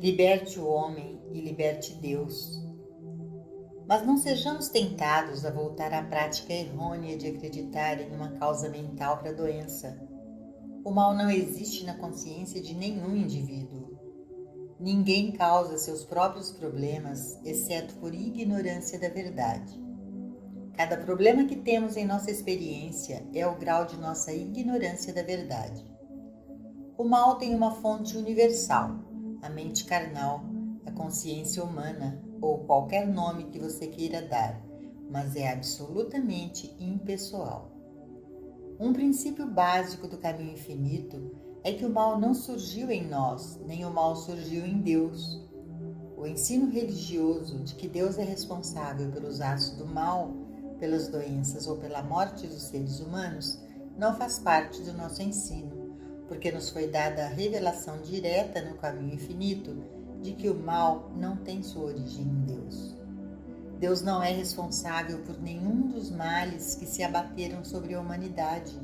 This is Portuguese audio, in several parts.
Liberte o homem e liberte Deus. Mas não sejamos tentados a voltar à prática errônea de acreditar em uma causa mental para a doença. O mal não existe na consciência de nenhum indivíduo. Ninguém causa seus próprios problemas, exceto por ignorância da verdade. Cada problema que temos em nossa experiência é o grau de nossa ignorância da verdade. O mal tem uma fonte universal, a mente carnal, a consciência humana ou qualquer nome que você queira dar, mas é absolutamente impessoal. Um princípio básico do caminho infinito é que o mal não surgiu em nós, nem o mal surgiu em Deus. O ensino religioso de que Deus é responsável pelos atos do mal, pelas doenças ou pela morte dos seres humanos não faz parte do nosso ensino, porque nos foi dada a revelação direta no caminho infinito de que o mal não tem sua origem em Deus. Deus não é responsável por nenhum dos males que se abateram sobre a humanidade.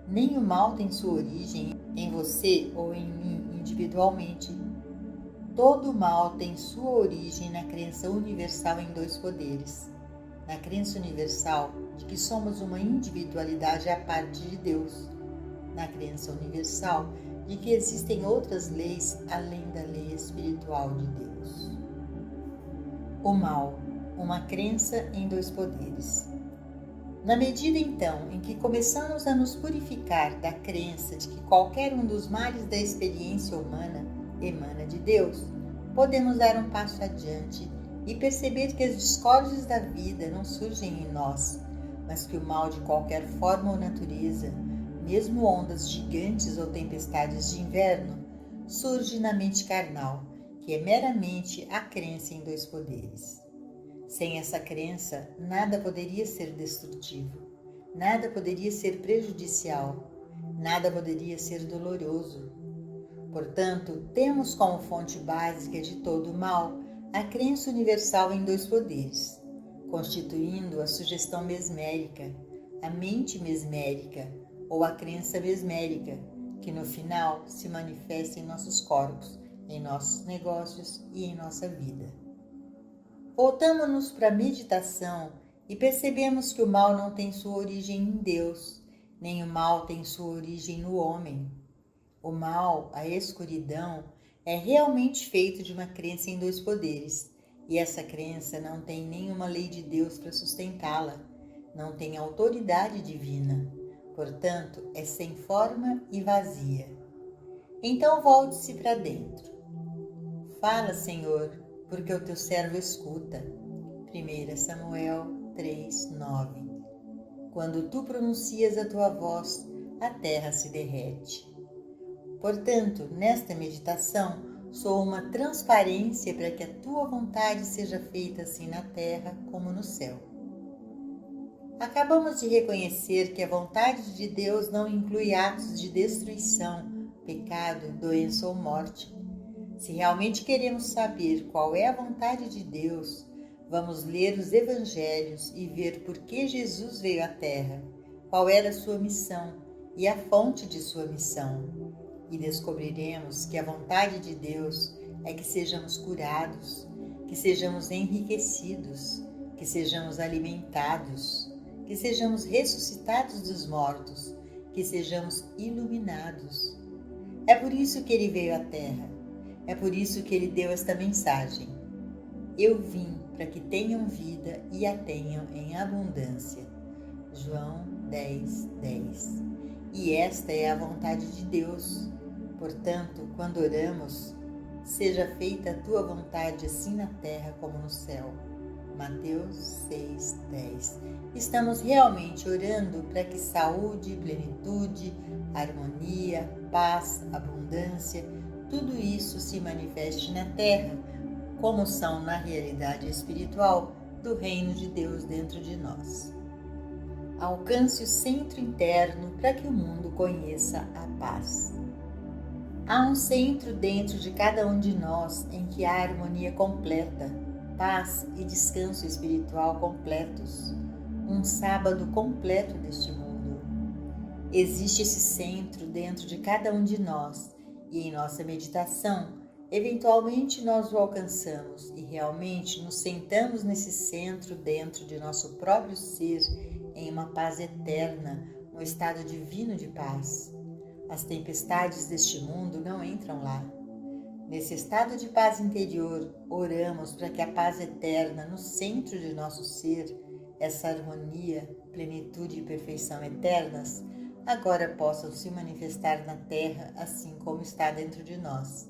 Nem o mal tem sua origem em você ou em mim individualmente. Todo mal tem sua origem na crença universal em dois poderes. Na crença universal de que somos uma individualidade à parte de Deus. Na crença universal de que existem outras leis além da lei espiritual de Deus. O mal, uma crença em dois poderes. Na medida então em que começamos a nos purificar da crença de que qualquer um dos males da experiência humana emana de Deus, podemos dar um passo adiante e perceber que as discórdias da vida não surgem em nós, mas que o mal de qualquer forma ou natureza, mesmo ondas gigantes ou tempestades de inverno, surge na mente carnal, que é meramente a crença em dois poderes. Sem essa crença, nada poderia ser destrutivo, nada poderia ser prejudicial, nada poderia ser doloroso. Portanto, temos como fonte básica de todo o mal a crença universal em dois poderes, constituindo a sugestão mesmérica, a mente mesmérica ou a crença mesmérica, que no final se manifesta em nossos corpos, em nossos negócios e em nossa vida. Voltamos-nos para a meditação e percebemos que o mal não tem sua origem em Deus, nem o mal tem sua origem no homem. O mal, a escuridão, é realmente feito de uma crença em dois poderes, e essa crença não tem nenhuma lei de Deus para sustentá-la, não tem autoridade divina, portanto, é sem forma e vazia. Então volte-se para dentro. Fala, Senhor, porque o teu servo escuta. 1 Samuel 3:9. Quando tu pronuncias a tua voz, a terra se derrete. Portanto, nesta meditação, sou uma transparência para que a tua vontade seja feita assim na terra como no céu. Acabamos de reconhecer que a vontade de Deus não inclui atos de destruição, pecado, doença ou morte. Se realmente queremos saber qual é a vontade de Deus, vamos ler os evangelhos e ver por que Jesus veio à Terra, qual era a sua missão e a fonte de sua missão. E descobriremos que a vontade de Deus é que sejamos curados, que sejamos enriquecidos, que sejamos alimentados, que sejamos ressuscitados dos mortos, que sejamos iluminados. É por isso que ele veio à Terra. É por isso que ele deu esta mensagem. Eu vim para que tenham vida e a tenham em abundância. João 10:10. E esta é a vontade de Deus. Portanto, quando oramos, seja feita a tua vontade assim na terra como no céu. Mateus 6:10. Estamos realmente orando para que saúde, plenitude, harmonia, paz, abundância, tudo isso se manifeste na terra, como são na realidade espiritual do reino de Deus dentro de nós. Alcance o centro interno para que o mundo conheça a paz. Há um centro dentro de cada um de nós em que há harmonia completa, paz e descanso espiritual completos, um sábado completo deste mundo. Existe esse centro dentro de cada um de nós, e em nossa meditação Eventualmente nós o alcançamos e realmente nos sentamos nesse centro dentro de nosso próprio ser em uma paz eterna, um estado divino de paz. As tempestades deste mundo não entram lá. Nesse estado de paz interior, oramos para que a paz eterna no centro de nosso ser, essa harmonia, plenitude e perfeição eternas, agora possam se manifestar na Terra assim como está dentro de nós.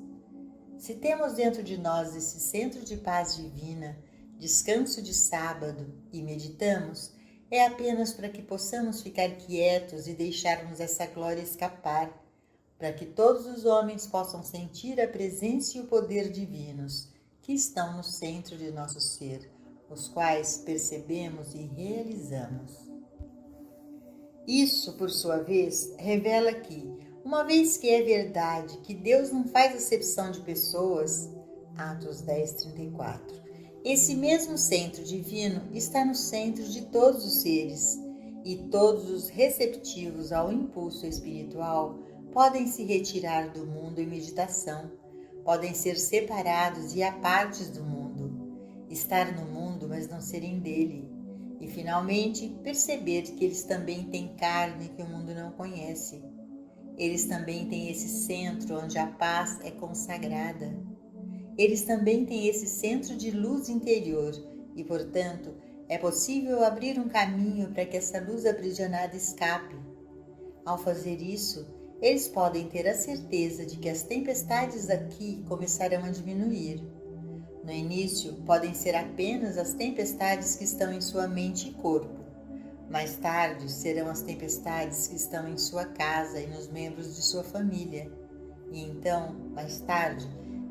Se temos dentro de nós esse centro de paz divina, descanso de sábado e meditamos, é apenas para que possamos ficar quietos e deixarmos essa glória escapar, para que todos os homens possam sentir a presença e o poder divinos que estão no centro de nosso ser, os quais percebemos e realizamos. Isso, por sua vez, revela que, uma vez que é verdade que Deus não faz acepção de pessoas, Atos 10:34, esse mesmo centro divino está no centro de todos os seres, e todos os receptivos ao impulso espiritual podem se retirar do mundo em meditação, podem ser separados e apartes do mundo, estar no mundo, mas não serem dele, e finalmente perceber que eles também têm carne que o mundo não conhece. Eles também têm esse centro onde a paz é consagrada. Eles também têm esse centro de luz interior e, portanto, é possível abrir um caminho para que essa luz aprisionada escape. Ao fazer isso, eles podem ter a certeza de que as tempestades aqui começarão a diminuir. No início, podem ser apenas as tempestades que estão em sua mente e corpo. Mais tarde, serão as tempestades que estão em sua casa e nos membros de sua família. E então, mais tarde,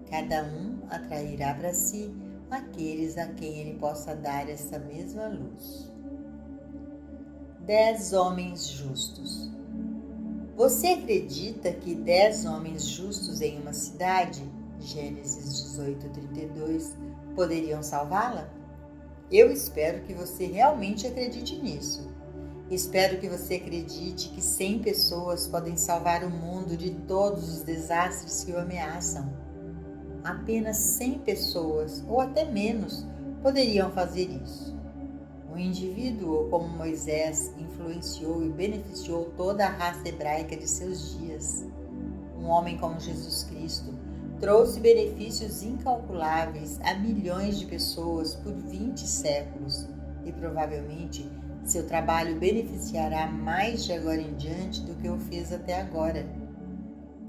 cada um atrairá para si aqueles a quem ele possa dar essa mesma luz. 10 homens justos. Você acredita que 10 homens justos em uma cidade, Gênesis 18:32, poderiam salvá-la? Eu espero que você realmente acredite nisso. Espero que você acredite que 100 pessoas podem salvar o mundo de todos os desastres que o ameaçam. Apenas 100 pessoas, ou até menos, poderiam fazer isso. Um indivíduo como Moisés influenciou e beneficiou toda a raça hebraica de seus dias. Um homem como Jesus Cristo trouxe benefícios incalculáveis a milhões de pessoas por 20 séculos e provavelmente seu trabalho beneficiará mais de agora em diante do que o fez até agora.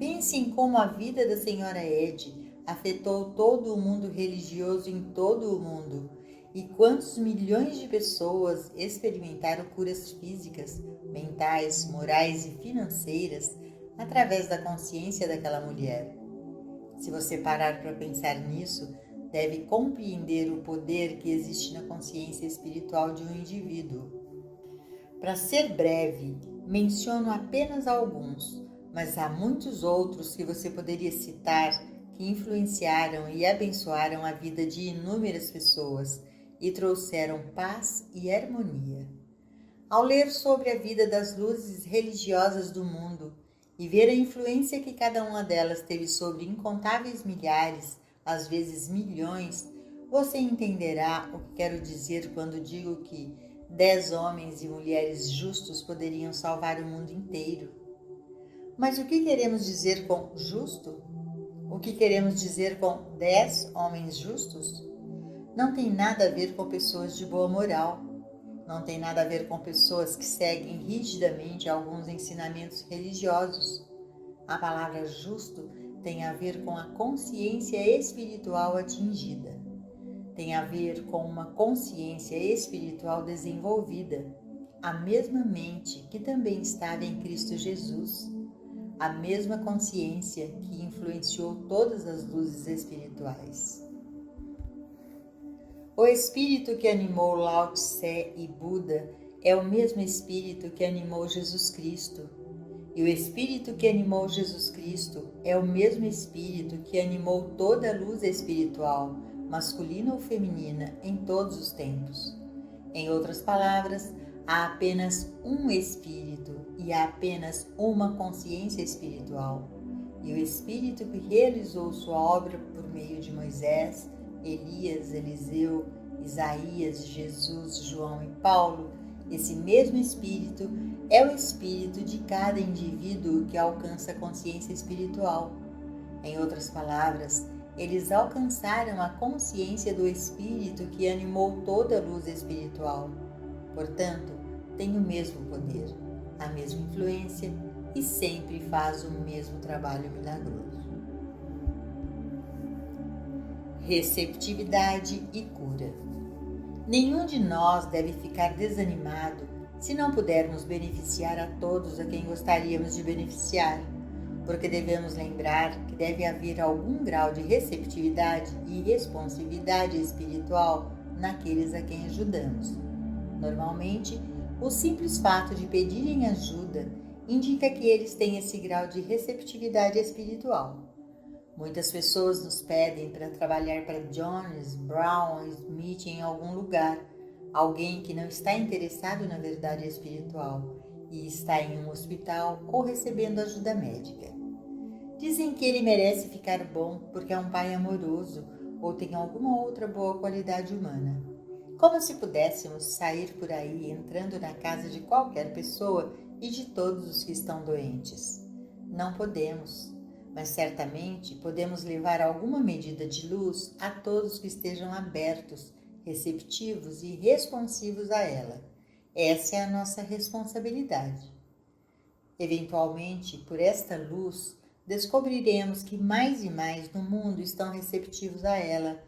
Pense em como a vida da Senhora Ed afetou todo o mundo religioso em todo o mundo e quantos milhões de pessoas experimentaram curas físicas, mentais, morais e financeiras através da consciência daquela mulher. Se você parar para pensar nisso, deve compreender o poder que existe na consciência espiritual de um indivíduo. Para ser breve, menciono apenas alguns, mas há muitos outros que você poderia citar que influenciaram e abençoaram a vida de inúmeras pessoas e trouxeram paz e harmonia. Ao ler sobre a vida das luzes religiosas do mundo e ver a influência que cada uma delas teve sobre incontáveis milhares, às vezes milhões, você entenderá o que quero dizer quando digo que 10 homens e mulheres justos poderiam salvar o mundo inteiro. Mas o que queremos dizer com justo? O que queremos dizer com 10 homens justos? Não tem nada a ver com pessoas de boa moral. Não tem nada a ver com pessoas que seguem rigidamente alguns ensinamentos religiosos. A palavra justo tem a ver com a consciência espiritual atingida. Tem a ver com uma consciência espiritual desenvolvida, a mesma mente que também estava em Cristo Jesus, a mesma consciência que influenciou todas as luzes espirituais. O espírito que animou Lao Tse e Buda é o mesmo espírito que animou Jesus Cristo. E o espírito que animou Jesus Cristo é o mesmo espírito que animou toda a luz espiritual, masculina ou feminina, em todos os tempos. Em outras palavras, há apenas um espírito e há apenas uma consciência espiritual. e o Espírito que realizou sua obra por meio de Moisés, Elias, Eliseu, Isaías, Jesus, João e Paulo, esse mesmo Espírito é o Espírito de cada indivíduo que alcança a consciência espiritual. Em outras palavras, eles alcançaram a consciência do Espírito que animou toda a luz espiritual. Portanto, tem o mesmo poder, a mesma influência e sempre faz o mesmo trabalho milagroso. Receptividade e cura. Nenhum de nós deve ficar desanimado se não pudermos beneficiar a todos a quem gostaríamos de beneficiar, porque devemos lembrar que deve haver algum grau de receptividade e responsividade espiritual naqueles a quem ajudamos. Normalmente, o simples fato de pedirem ajuda indica que eles têm esse grau de receptividade espiritual. Muitas pessoas nos pedem para trabalhar para Jones, Brown, Smith em algum lugar, alguém que não está interessado na verdade espiritual e está em um hospital ou recebendo ajuda médica. Dizem que ele merece ficar bom porque é um pai amoroso ou tem alguma outra boa qualidade humana. Como se pudéssemos sair por aí entrando na casa de qualquer pessoa e de todos os que estão doentes. Não podemos, mas certamente podemos levar alguma medida de luz a todos que estejam abertos, receptivos e responsivos a ela. Essa é a nossa responsabilidade. Eventualmente, por esta luz, descobriremos que mais e mais no mundo estão receptivos a ela,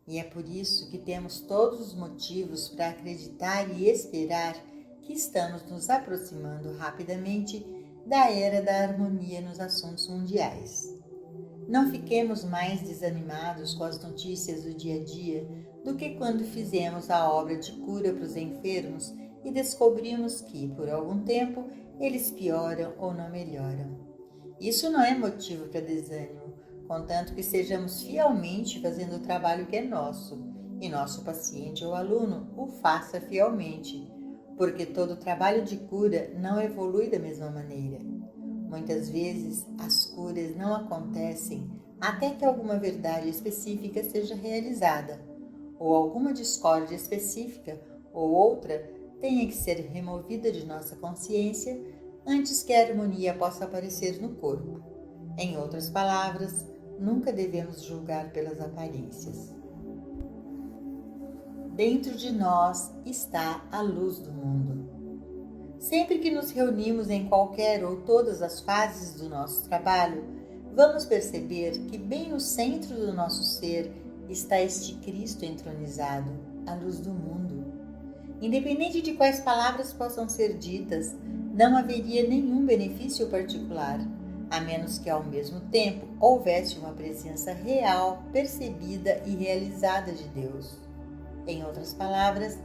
e é por isso que temos todos os motivos para acreditar e esperar que estamos nos aproximando rapidamente da era da harmonia nos assuntos mundiais. Não fiquemos mais desanimados com as notícias do dia a dia do que quando fizemos a obra de cura para os enfermos e descobrimos que, por algum tempo, eles pioram ou não melhoram. Isso não é motivo para desânimo, contanto que estejamos fielmente fazendo o trabalho que é nosso, e nosso paciente ou aluno o faça fielmente, porque todo trabalho de cura não evolui da mesma maneira. Muitas vezes as curas não acontecem até que alguma verdade específica seja realizada, ou alguma discórdia específica ou outra tenha que ser removida de nossa consciência antes que a harmonia possa aparecer no corpo. Em outras palavras, nunca devemos julgar pelas aparências. Dentro de nós está a luz do mundo. Sempre que nos reunimos em qualquer ou todas as fases do nosso trabalho, vamos perceber que bem no centro do nosso ser está este Cristo entronizado, a luz do mundo. Independente de quais palavras possam ser ditas, não haveria nenhum benefício particular, a menos que ao mesmo tempo houvesse uma presença real, percebida e realizada de Deus. Em outras palavras,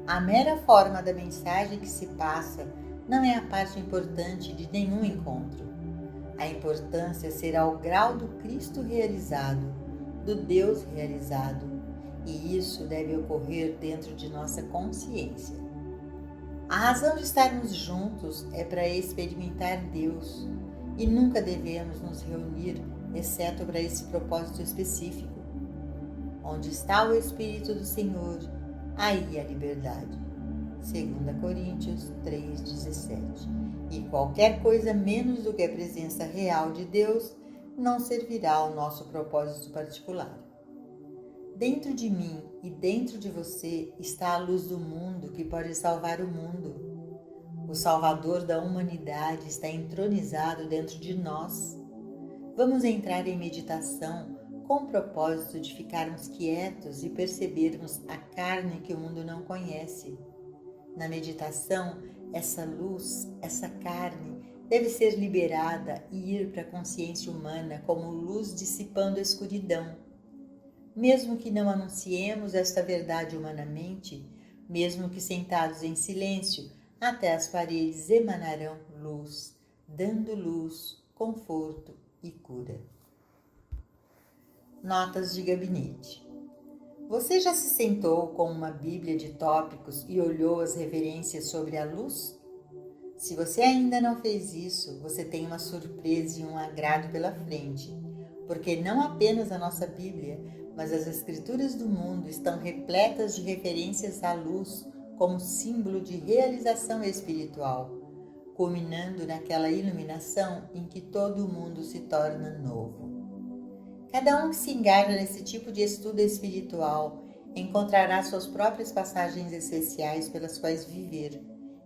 a mera forma da mensagem que se passa não é a parte importante de nenhum encontro. A importância será o grau do Cristo realizado, do Deus realizado, e isso deve ocorrer dentro de nossa consciência. A razão de estarmos juntos é para experimentar Deus, e nunca devemos nos reunir exceto para esse propósito específico. Onde está o Espírito do Senhor, aí a liberdade. 2 Coríntios 3,17. E qualquer coisa menos do que a presença real de Deus não servirá ao nosso propósito particular. Dentro de mim e dentro de você está a luz do mundo que pode salvar o mundo. O Salvador da humanidade está entronizado dentro de nós. Vamos entrar em meditação com o propósito de ficarmos quietos e percebermos a carne que o mundo não conhece. Na meditação, essa luz, essa carne, deve ser liberada e ir para a consciência humana como luz dissipando a escuridão. Mesmo que não anunciemos esta verdade humanamente, mesmo que sentados em silêncio, até as paredes emanarão luz, dando luz, conforto e cura. Notas de gabinete. Você já se sentou com uma bíblia de tópicos e olhou as referências sobre a luz? Se você ainda não fez isso, você tem uma surpresa e um agrado pela frente, porque não apenas a nossa Bíblia, mas as Escrituras do mundo estão repletas de referências à luz como símbolo de realização espiritual, culminando naquela iluminação em que todo o mundo se torna novo. Cada um que se engaja nesse tipo de estudo espiritual encontrará suas próprias passagens especiais pelas quais viver,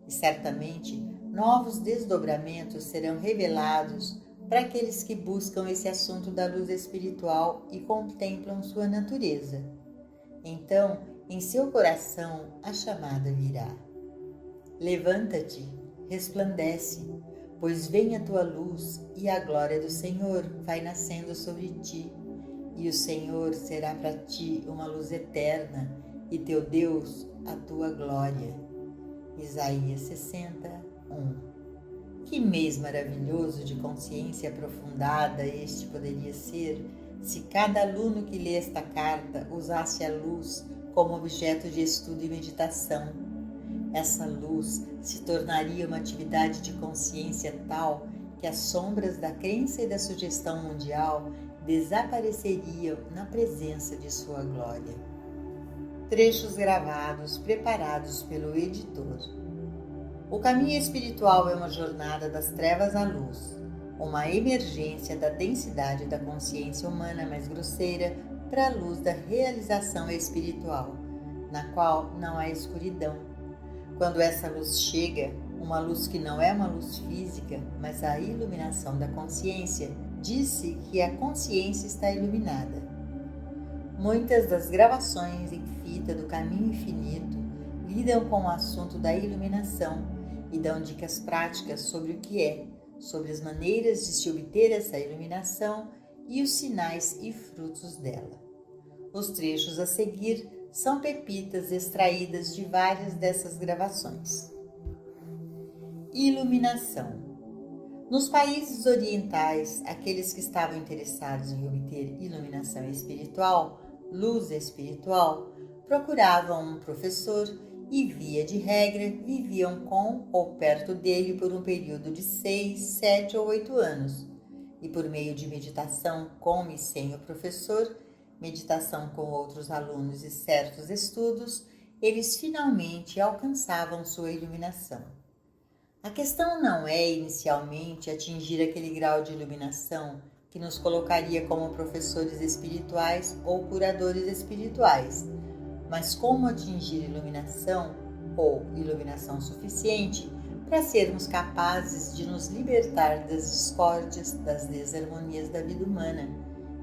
e certamente novos desdobramentos serão revelados para aqueles que buscam esse assunto da luz espiritual e contemplam sua natureza. Então, em seu coração, a chamada virá. Levanta-te, resplandece, pois vem a tua luz e a glória do Senhor vai nascendo sobre ti, e o Senhor será para ti uma luz eterna, e teu Deus a tua glória. Isaías 60:1. Que mês maravilhoso de consciência aprofundada este poderia ser se cada aluno que lê esta carta usasse a luz como objeto de estudo e meditação. Essa luz se tornaria uma atividade de consciência tal que as sombras da crença e da sugestão mundial desapareceriam na presença de sua glória. Trechos gravados preparados pelo editor. O caminho espiritual é uma jornada das trevas à luz, uma emergência da densidade da consciência humana mais grosseira para a luz da realização espiritual, na qual não há escuridão. Quando essa luz chega, uma luz que não é uma luz física, mas a iluminação da consciência, diz-se que a consciência está iluminada. Muitas das gravações em fita do Caminho Infinito lidam com o assunto da iluminação e dão dicas práticas sobre o que é, sobre as maneiras de se obter essa iluminação e os sinais e frutos dela. Os trechos a seguir são pepitas extraídas de várias dessas gravações. Iluminação. Nos países orientais, aqueles que estavam interessados em obter iluminação espiritual, luz espiritual, procuravam um professor e, via de regra, viviam com ou perto dele por um período de 6, 7 ou 8 anos, e por meio de meditação com e sem o professor, meditação com outros alunos e certos estudos, eles finalmente alcançavam sua iluminação. A questão não é inicialmente atingir aquele grau de iluminação que nos colocaria como professores espirituais ou curadores espirituais, mas como atingir iluminação ou iluminação suficiente para sermos capazes de nos libertar das discórdias, das desarmonias da vida humana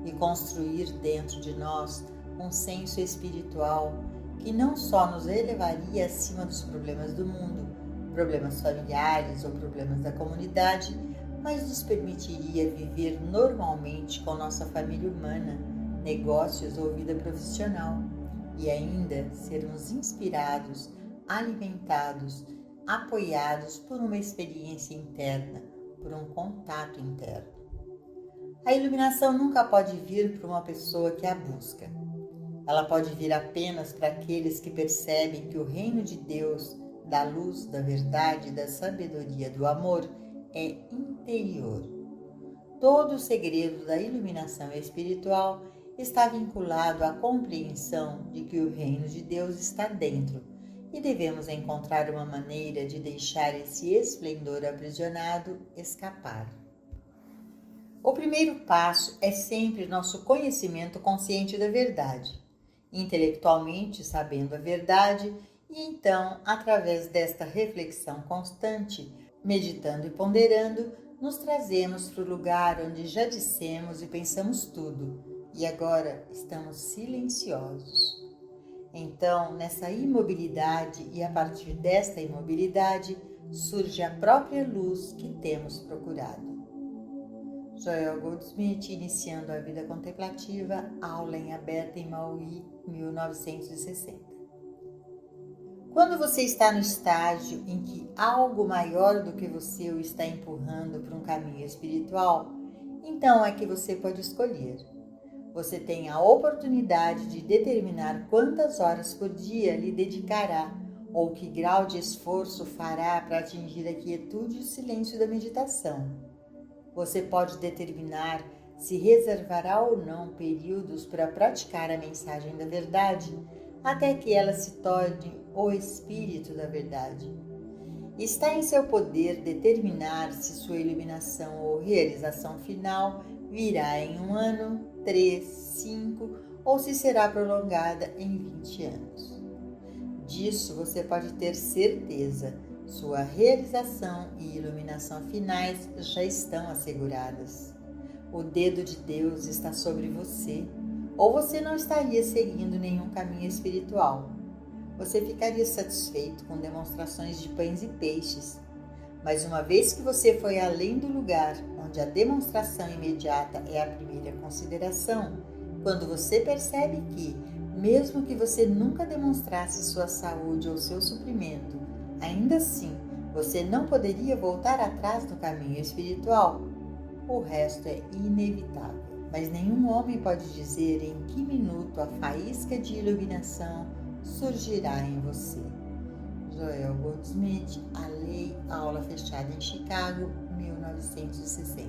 e construir dentro de nós um senso espiritual que não só nos elevaria acima dos problemas do mundo, problemas familiares ou problemas da comunidade, mas nos permitiria viver normalmente com nossa família humana, negócios ou vida profissional, e ainda sermos inspirados, alimentados, apoiados por uma experiência interna, por um contato interno. A iluminação nunca pode vir para uma pessoa que a busca. Ela pode vir apenas para aqueles que percebem que o reino de Deus, da luz, da verdade, da sabedoria, do amor, é interior. Todo o segredo da iluminação espiritual está vinculado à compreensão de que o reino de Deus está dentro e devemos encontrar uma maneira de deixar esse esplendor aprisionado escapar. O primeiro passo é sempre nosso conhecimento consciente da verdade, intelectualmente sabendo a verdade, e então, através desta reflexão constante, meditando e ponderando, nos trazemos para o lugar onde já dissemos e pensamos tudo, e agora estamos silenciosos. Então, nessa imobilidade e a partir desta imobilidade, surge a própria luz que temos procurado. Joel Goldsmith, Iniciando a Vida Contemplativa, aula em aberta em Maui, 1960. Quando você está no estágio em que algo maior do que você o está empurrando para um caminho espiritual, então é que você pode escolher. Você tem a oportunidade de determinar quantas horas por dia lhe dedicará Ou que grau de esforço fará para atingir a quietude e o silêncio da meditação. Você pode determinar se reservará ou não períodos para praticar a mensagem da verdade, até que ela se torne o espírito da verdade. Está em seu poder determinar se sua iluminação ou realização final virá em 1 ano, 3, 5 ou se será prolongada em 20 anos. Disso você pode ter certeza, sua realização e iluminação finais já estão asseguradas. O dedo de Deus está sobre você, ou você não estaria seguindo nenhum caminho espiritual. Você ficaria satisfeito com demonstrações de pães e peixes, mas uma vez que você foi além do lugar onde a demonstração imediata é a primeira consideração, quando você percebe que, mesmo que você nunca demonstrasse sua saúde ou seu suprimento, ainda assim você não poderia voltar atrás do caminho espiritual, o resto é inevitável. Mas nenhum homem pode dizer em que minuto a faísca de iluminação surgirá em você. Joel Goldsmith, A Lei, aula fechada em Chicago, 1960.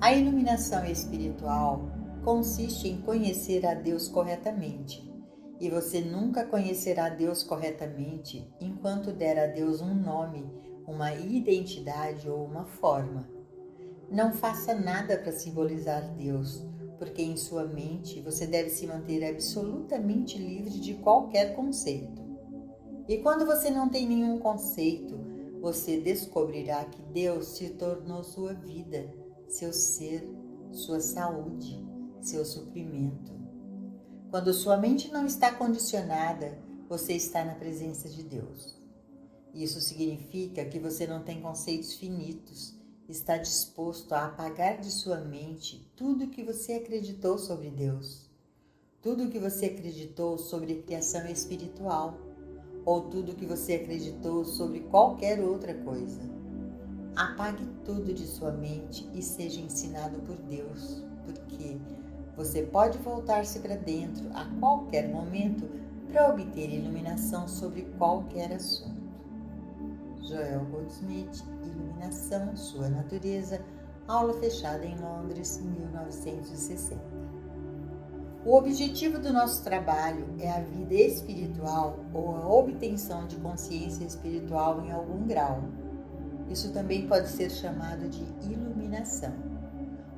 A iluminação espiritual consiste em conhecer a Deus corretamente, e você nunca conhecerá Deus corretamente enquanto der a Deus um nome, uma identidade ou uma forma. Não faça nada para simbolizar Deus, porque em sua mente você deve se manter absolutamente livre de qualquer conceito. E quando você não tem nenhum conceito, você descobrirá que Deus se tornou sua vida, seu ser, sua saúde, seu suprimento. Quando sua mente não está condicionada, você está na presença de Deus. Isso significa que você não tem conceitos finitos, está disposto a apagar de sua mente tudo o que você acreditou sobre Deus, tudo o que você acreditou sobre a criação espiritual, ou tudo o que você acreditou sobre qualquer outra coisa. Apague tudo de sua mente e seja ensinado por Deus, porque você pode voltar-se para dentro a qualquer momento para obter iluminação sobre qualquer assunto. Joel Goldsmith, Iluminação, Sua Natureza, aula fechada em Londres, 1960. O objetivo do nosso trabalho é a vida espiritual ou a obtenção de consciência espiritual em algum grau. Isso também pode ser chamado de iluminação.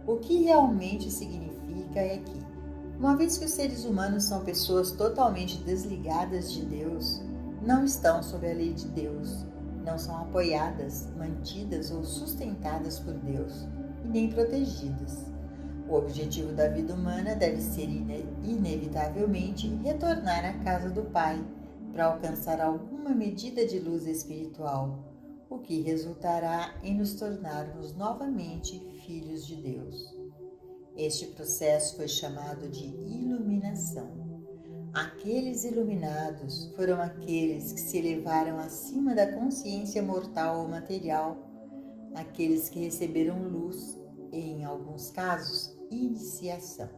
O que realmente significa é que, uma vez que os seres humanos são pessoas totalmente desligadas de Deus, não estão sob a lei de Deus, não são apoiadas, mantidas ou sustentadas por Deus e nem protegidas. O objetivo da vida humana deve ser inevitavelmente retornar à casa do Pai para alcançar alguma medida de luz espiritual, o que resultará em nos tornarmos novamente filhos de Deus. Este processo foi chamado de iluminação. Aqueles iluminados foram aqueles que se elevaram acima da consciência mortal ou material, aqueles que receberam luz e, em alguns casos, iniciação.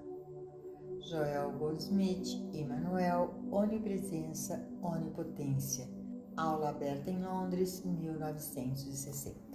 Joel Goldsmith, Emmanuel, Onipresença, Onipotência. Aula aberta em Londres, 1960.